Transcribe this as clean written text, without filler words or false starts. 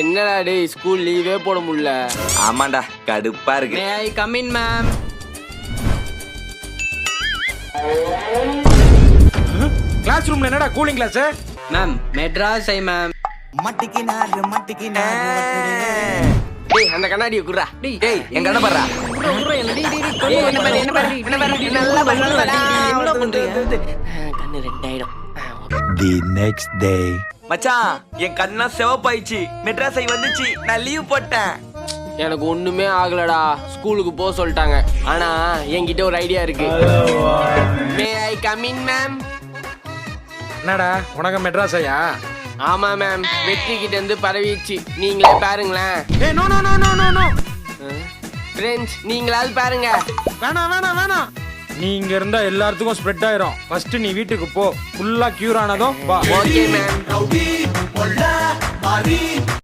என்னடா டேய் ஸ்கூல் லீவே போட முடியல. ஆமாண்டா கடுப்பா இருக்கு. May I come in ma'am? Class ரூம்ல என்னடா cooling glass? Ma'am Madras eye ma'am. டேய் அந்த கண்ணாடியை குடுறா. டேய் எங்க அண்ணன் பாறா. கண்ணு ரெண்டாயிடும். The next day. மச்சான் என் கண்ணா சிவப்பாயிச்சு. மெட்ராஸ் ஐ வந்துச்சு. நான் லீவ் போட்டேன். எனக்கு ஒண்ணுமே ஆகலடா. ஸ்கூலுக்கு போக சொல்லிட்டாங்க. ஆனா என்கிட்ட ஒரு ஐடியா இருக்கு. May I come in ma'am? என்னடா உனக்கு மெட்ராஸ் ஐயா? ஆமா மேம், வெற்றி கிட்ட இருந்து பரவிச்சு. நீங்களே பாருங்களேன். ஏய் no no no no no no. Friends நீங்களாவது பாருங்க. வேணாம் வேணாம் வேணாம். நீ இங்க இருந்தா எல்லாத்துக்கும் ஸ்ப்ரெட் ஆயிரும். ஃபர்ஸ்ட் நீ வீட்டுக்கு போ. ஃபுல்லா கியூர் ஆனதும் வா. Okay ma'am.